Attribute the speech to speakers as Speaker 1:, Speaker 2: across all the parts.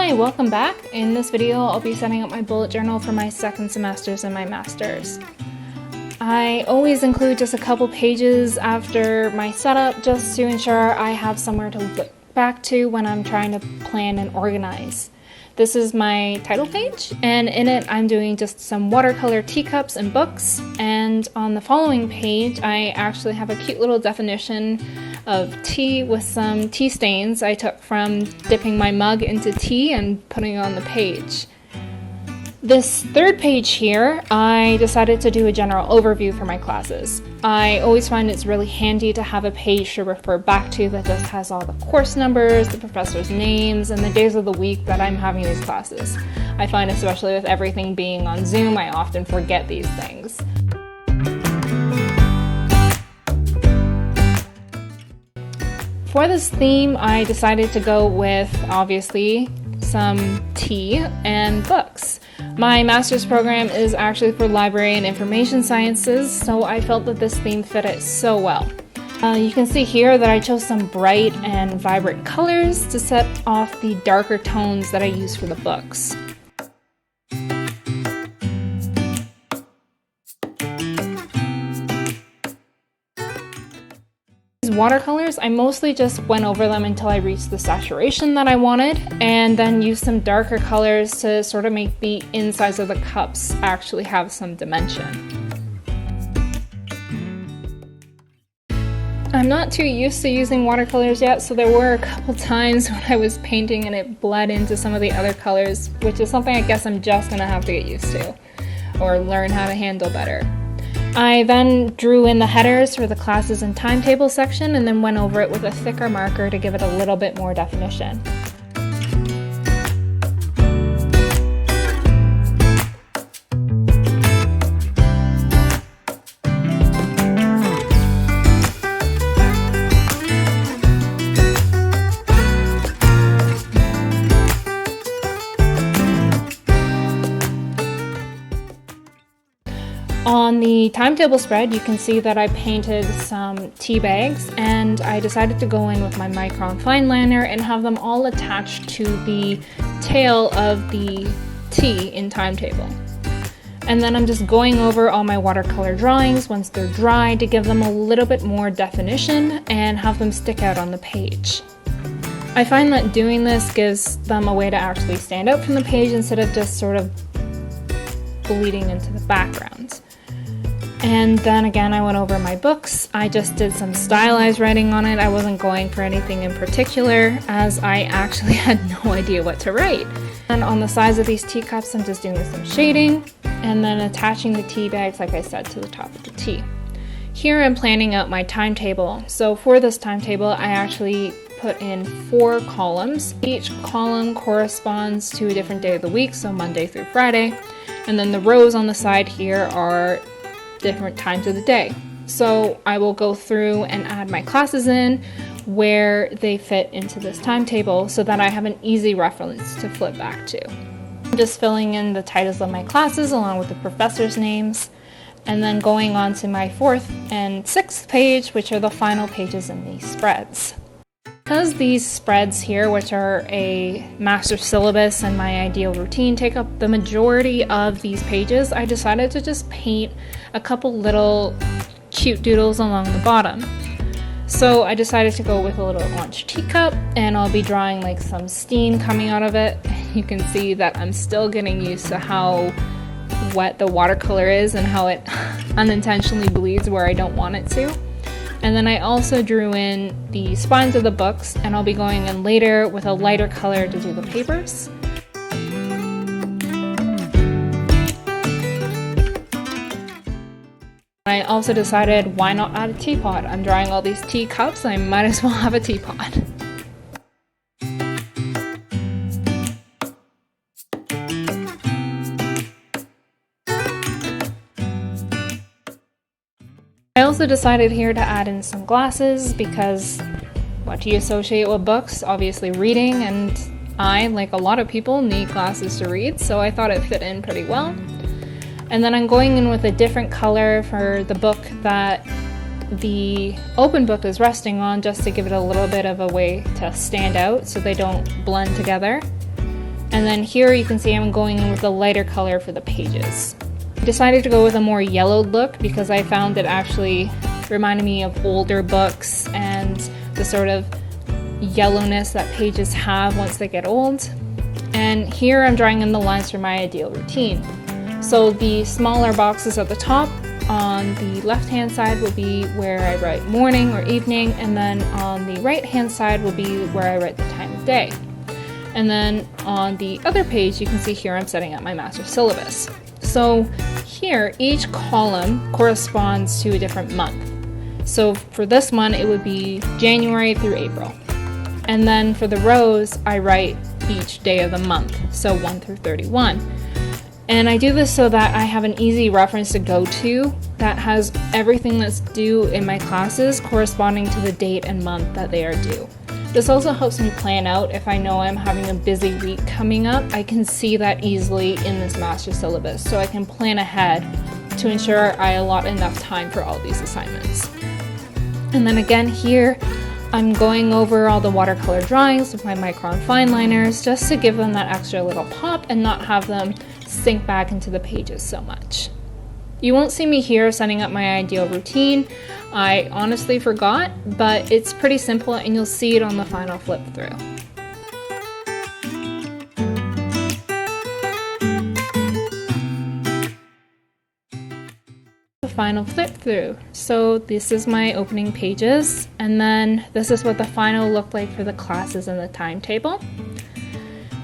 Speaker 1: Hi, welcome back. In this video, I'll be setting up my bullet journal for my second semesters and my master's. I always include just a couple pages after my setup just to ensure I have somewhere to look back to when I'm trying to plan and organize. This is my title page, and in it I'm doing just some watercolor teacups and books, and on the following page I actually have a cute little definition of tea with some tea stains I took from dipping my mug into tea and putting it on the page. This third page here, I decided to do a general overview for my classes. I always find it's really handy to have a page to refer back to that just has all the course numbers, the professors' names, and the days of the week that I'm having these classes. I find especially with everything being on Zoom, I often forget these things. For this theme, I decided to go with, obviously, some tea and books. My master's program is actually for library and information sciences, so I felt that this theme fit it so well. You can see here that I chose some bright and vibrant colors to set off the darker tones that I use for the books. These watercolors, I mostly just went over them until I reached the saturation that I wanted, and then used some darker colors to sort of make the insides of the cups actually have some dimension. I'm not too used to using watercolors yet, so there were a couple times when I was painting and it bled into some of the other colors, which is something I guess I'm just gonna have to get used to, or learn how to handle better. I then drew in the headers for the classes and timetable section and then went over it with a thicker marker to give it a little bit more definition. On the timetable spread, you can see that I painted some tea bags, and I decided to go in with my Micron fine liner and have them all attached to the tail of the tea in timetable. And then I'm just going over all my watercolor drawings once they're dry to give them a little bit more definition and have them stick out on the page. I find that doing this gives them a way to actually stand out from the page instead of just sort of bleeding into the background. And then again, I went over my books. I just did some stylized writing on it. I wasn't going for anything in particular, as I actually had no idea what to write. And on the sides of these teacups, I'm just doing some shading and then attaching the tea bags, like I said, to the top of the tea. Here I'm planning out my timetable. So for this timetable, I actually put in 4 columns. Each column corresponds to a different day of the week, so Monday through Friday. And then the rows on the side here are different times of the day. So I will go through and add my classes in where they fit into this timetable so that I have an easy reference to flip back to. I'm just filling in the titles of my classes along with the professors' names, and then going on to my 4th and 6th page, which are the final pages in these spreads. Because these spreads here, which are a master syllabus and my ideal routine, take up the majority of these pages, I decided to just paint a couple little cute doodles along the bottom. So I decided to go with a little orange teacup, and I'll be drawing like some steam coming out of it. You can see that I'm still getting used to how wet the watercolor is and how it unintentionally bleeds where I don't want it to. And then I also drew in the spines of the books, and I'll be going in later with a lighter color to do the papers. I also decided, why not add a teapot? I'm drawing all these teacups, I might as well have a teapot. I also decided here to add in some glasses because what do you associate with books? Obviously reading, and I, like a lot of people, need glasses to read, so I thought it fit in pretty well. And then I'm going in with a different color for the book that the open book is resting on, just to give it a little bit of a way to stand out so they don't blend together. And then here you can see I'm going in with a lighter color for the pages. I decided to go with a more yellowed look because I found it actually reminded me of older books and the sort of yellowness that pages have once they get old. And here I'm drawing in the lines for my ideal routine. So the smaller boxes at the top on the left hand side will be where I write morning or evening, and then on the right hand side will be where I write the time of day. And then on the other page you can see here I'm setting up my master syllabus. So here each column corresponds to a different month. So for this one it would be January through April. And then for the rows I write each day of the month, so 1 through 31. And I do this so that I have an easy reference to go to that has everything that's due in my classes corresponding to the date and month that they are due. This also helps me plan out if I know I'm having a busy week coming up. I can see that easily in this master syllabus, so I can plan ahead to ensure I allot enough time for all these assignments. And then again here, I'm going over all the watercolor drawings with my Micron fine liners just to give them that extra little pop and not have them sink back into the pages so much. You won't see me here setting up my ideal routine. I honestly forgot, but it's pretty simple and you'll see it on the final flip through. The final flip through. So this is my opening pages, and then this is what the final looked like for the classes and the timetable.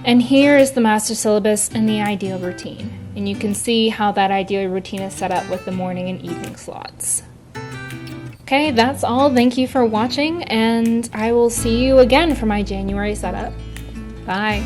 Speaker 1: And here is the master syllabus and the ideal routine. And you can see how that ideal routine is set up with the morning and evening slots. Okay, that's all. Thank you for watching, and I will see you again for my January setup. Bye.